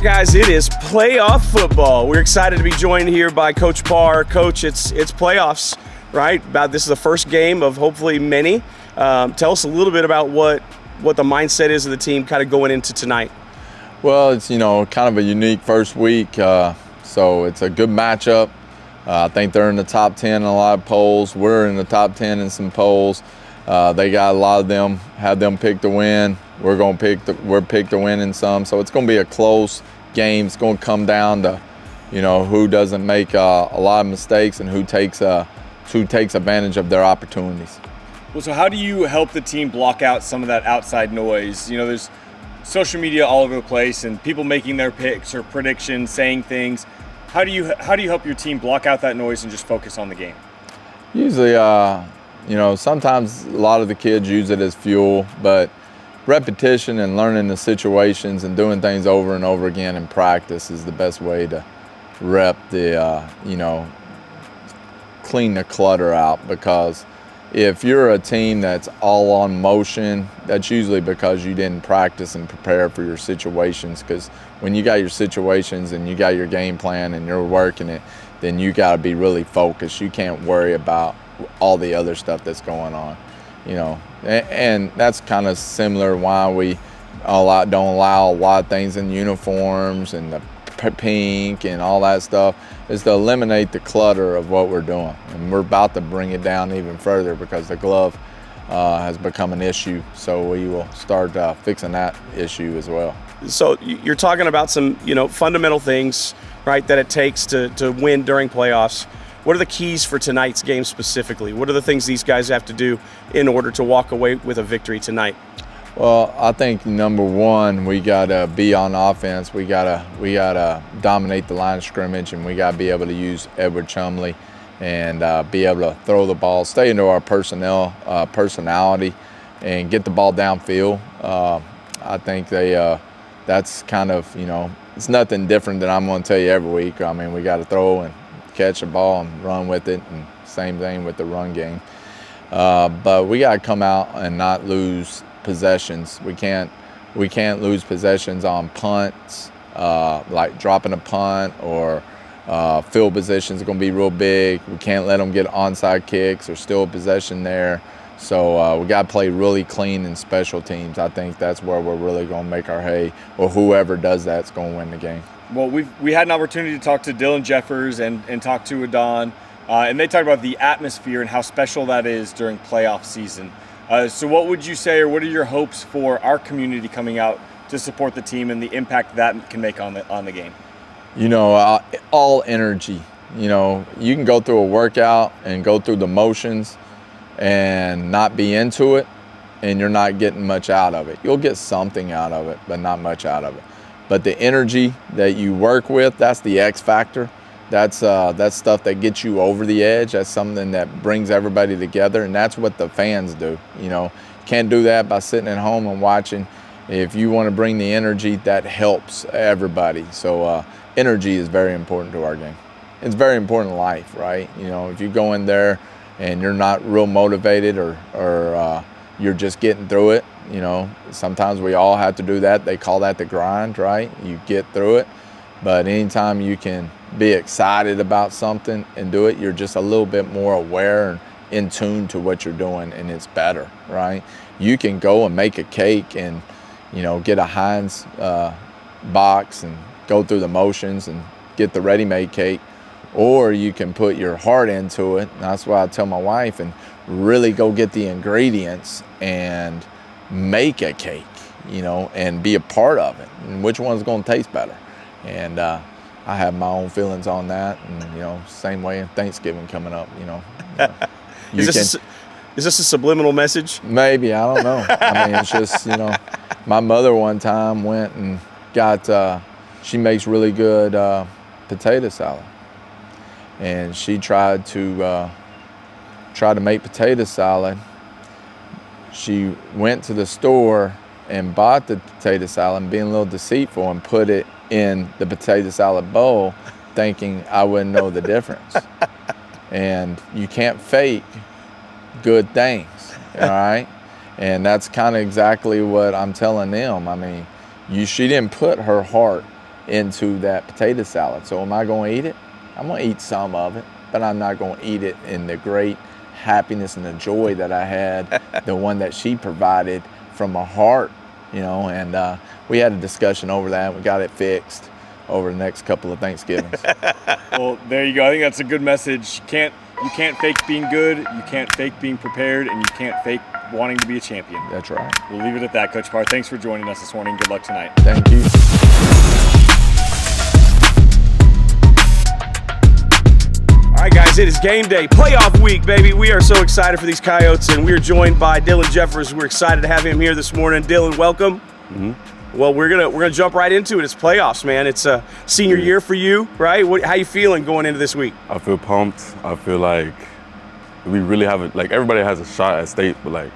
guys, it is playoff football. We're excited to be joined here by Coach Parr. Coach, it's playoffs, right? This is the first game of hopefully many. Tell us a little bit about what the mindset is of the team kind of going into tonight. Well, it's, kind of a unique first week, so it's a good matchup. I think they're in the top 10 in a lot of polls. We're in the top 10 in some polls. They got a lot of them, have them pick to win. We're picked to win in some, so it's going to be a close game. It's going to come down to, who doesn't make a lot of mistakes and who takes advantage of their opportunities. Well, so how do you help the team block out some of that outside noise? There's social media all over the place and people making their picks or predictions, saying things. How do you help your team block out that noise and just focus on the game? Usually, sometimes a lot of the kids use it as fuel, but repetition and learning the situations and doing things over and over again in practice is the best way to rep clean the clutter out. Because if you're a team that's all on motion, that's usually because you didn't practice and prepare for your situations. Because when you got your situations and you got your game plan and you're working it, then you got to be really focused. You can't worry about all the other stuff that's going on, and that's kind of similar why we don't allow a lot of things in uniforms and the pink and all that stuff, is to eliminate the clutter of what we're doing. And we're about to bring it down even further because the glove has become an issue, so we will start fixing that issue as well. So you're talking about some fundamental things, right, that it takes to win during playoffs. What are the keys for tonight's game specifically? What are the things these guys have to do in order to walk away with a victory tonight? Well, I think number one, we gotta be on offense. We gotta dominate the line of scrimmage, and we gotta be able to use Edward Chumley and be able to throw the ball, stay into our personality, and get the ball downfield. I think that's kind of, it's nothing different than I'm going to tell you every week. I mean, we got to throw and catch the ball and run with it, and same thing with the run game. But we got to come out and not lose possessions. We can't lose possessions on punts, like dropping a punt, or field positions are going to be real big. We can't let them get onside kicks or steal a possession there. So we got to play really clean in special teams. I think that's where we're really going to make our hay, or whoever does that's going to win the game. Well, we had an opportunity to talk to Dylan Jeffers and talk to Adan, and they talked about the atmosphere and how special that is during playoff season. So what would you say, or what are your hopes for our community coming out to support the team and the impact that can make on the game? All energy. You can go through a workout and go through the motions and not be into it, and you're not getting much out of it. You'll get something out of it, but not much out of it. But the energy that you work with, that's the X factor. That's stuff that gets you over the edge. That's something that brings everybody together, and that's what the fans do. You can't do that by sitting at home and watching. If you want to bring the energy, that helps everybody. So energy is very important to our game. It's very important in life, right? If you go in there and you're not real motivated, or you're just getting through it, sometimes we all have to do that. They call that the grind, right? You get through it. But anytime you can be excited about something and do it, you're just a little bit more aware and in tune to what you're doing, and it's better, right? You can go and make a cake and, get a Heinz box and go through the motions and get the ready-made cake, or you can put your heart into it. And that's why I tell my wife, and really go get the ingredients and make a cake, and be a part of it. And which one's going to taste better? And I have my own feelings on that. And, same way in Thanksgiving coming up, Is this a subliminal message? Maybe, I don't know. I mean, it's just, my mother one time went and got, she makes really good potato salad. And she tried to make potato salad. She went to the store and bought the potato salad, and being a little deceitful, and put it in the potato salad bowl, thinking I wouldn't know the difference. And you can't fake good things, all right? And that's kind of exactly what I'm telling them. I mean, she didn't put her heart into that potato salad. So am I going to eat it? I'm going to eat some of it, but I'm not going to eat it in the great happiness and the joy that I had, the one that she provided from my heart, and we had a discussion over that, and we got it fixed over the next couple of Thanksgivings. Well, there you go. I think that's a good message. You can't fake being good, you can't fake being prepared, and you can't fake wanting to be a champion. That's right. We'll leave it at that, Coach Parr. Thanks for joining us this morning. Good luck tonight. Thank you. All right, guys, it is game day, playoff week, baby. We are so excited for these Coyotes, and we are joined by Dylan Jeffers. We're excited to have him here this morning. Dylan, welcome. Mm-hmm. Well, we're gonna jump right into it. It's playoffs, man. It's a senior year for you, right? How you feeling going into this week? I feel pumped. I feel like we really have everybody has a shot at state, but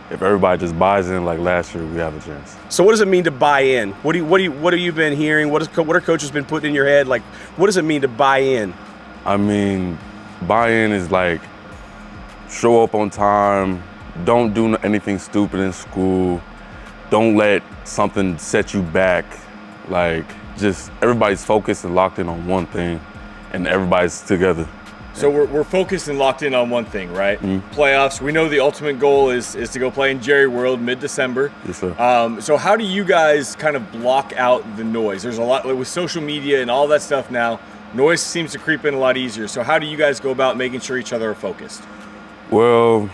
if everybody just buys in like last year, we have a chance. So what does it mean to buy in? What have you been hearing? What are coaches been putting in your head? Like, what does it mean to buy in? I mean, buy-in is show up on time, don't do anything stupid in school, don't let something set you back. Just everybody's focused and locked in on one thing, and everybody's together. So we're focused and locked in on one thing, right? Mm-hmm. Playoffs. We know the ultimate goal is to go play in Jerry World mid-December. Yes, sir. So how do you guys kind of block out the noise? There's a lot with social media and all that stuff now. Noise seems to creep in a lot easier. So how do you guys go about making sure each other are focused? Well,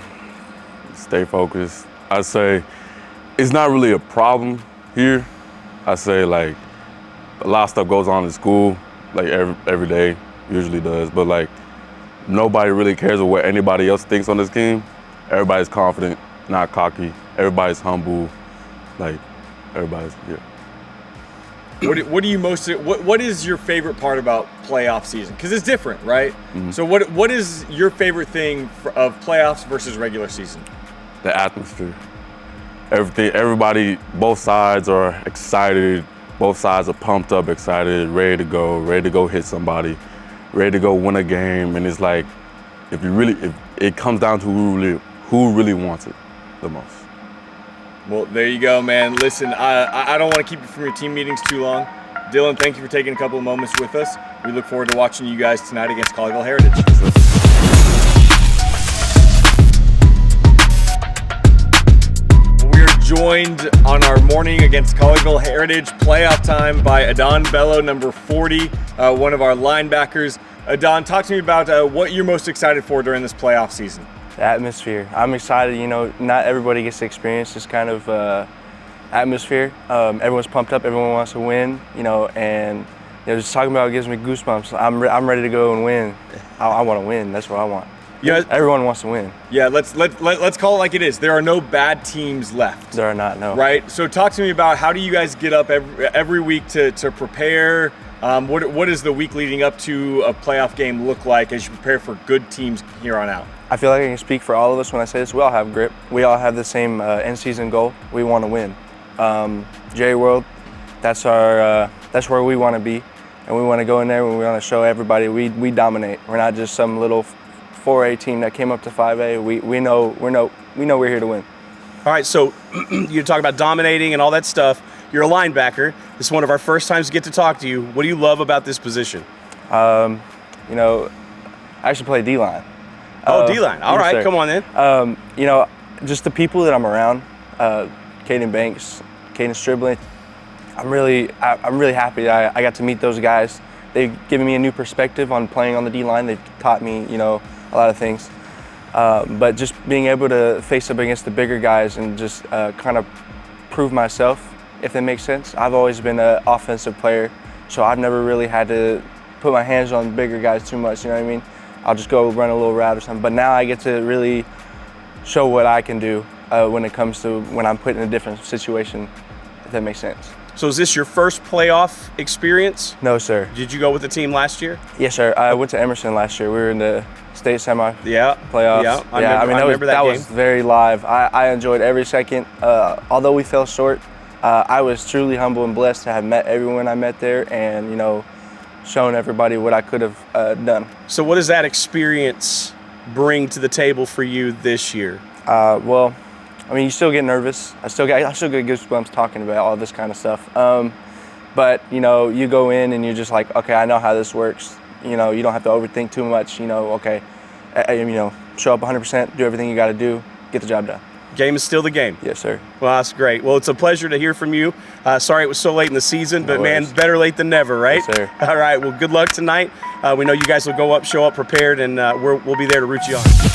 stay focused. I say it's not really a problem here. I say a lot of stuff goes on in school, every day, usually does, but nobody really cares what anybody else thinks on this team. Everybody's confident, not cocky. Everybody's humble. Everybody's, yeah. What do you what is your favorite part about playoff season? Because it's different, right? Mm-hmm. So what is your favorite thing of playoffs versus regular season? The atmosphere. Everybody, both sides are excited. Both sides are pumped up, excited, ready to go hit somebody, ready to go win a game. And it's if it comes down to who really wants it the most. Well, there you go, man. Listen, I don't want to keep you from your team meetings too long. Dylan, thank you for taking a couple of moments with us. We look forward to watching you guys tonight against Colleyville Heritage. We are joined on our morning against Colleyville Heritage playoff time by Adan Bello, number 40, one of our linebackers. Adan, talk to me about what you're most excited for during this playoff season. The atmosphere. I'm excited, not everybody gets to experience this kind of atmosphere. Everyone's pumped up, everyone wants to win, and just talking about it gives me goosebumps. I'm ready to go and win. I want to win, that's what I want. Everyone wants to win. Yeah, let's call it like it is. There are no bad teams left. There are not, no. Right? So talk to me about how do you guys get up every week to prepare? What does the week leading up to a playoff game look like as you prepare for good teams here on out? I feel like I can speak for all of us when I say this. We all have grit. We all have the same end-season goal. We want to win. Jerry World, that's where we want to be, and we want to go in there and we want to show everybody we dominate. We're not just some little 4A team that came up to 5A. We know we're here to win. All right, so you talk about dominating and all that stuff. You're a linebacker. This is one of our first times to get to talk to you. What do you love about this position? I actually play D-line. Oh, D-line. All right, sir. come on then. Just the people that I'm around, Caden Banks, Caden Stribling, I'm really happy that I got to meet those guys. They've given me a new perspective on playing on the D-line. They've taught me, a lot of things. But just being able to face up against the bigger guys and just kind of prove myself, if that makes sense. I've always been an offensive player, so I've never really had to put my hands on bigger guys too much, you know what I mean? I'll just go run a little route or something. But now I get to really show what I can do when it comes to when I'm put in a different situation, if that makes sense. So is this your first playoff experience? No, sir. Did you go with the team last year? Yes, sir. I went to Emerson last year. We were in the state semi playoffs. Yeah, I remember that was very live. I enjoyed every second. Although we fell short, I was truly humble and blessed to have met everyone I met there and, shown everybody what I could have done. So what does that experience bring to the table for you this year? Well, you still get nervous. I still get goosebumps talking about all this kind of stuff. But, you know, you go in and you're just like, okay, I know how this works. You know, you don't have to overthink too much. You know, okay, you know, show up 100%, do everything you got to do, get the job done. Game is still the game. Yes, sir. Well, that's great. Well, it's a pleasure to hear from you. Sorry it was so late in the season, but No man, worries. better late than never, right? Yes, sir. All right. Well, good luck tonight. We know you guys will show up prepared, and we'll be there to root you on.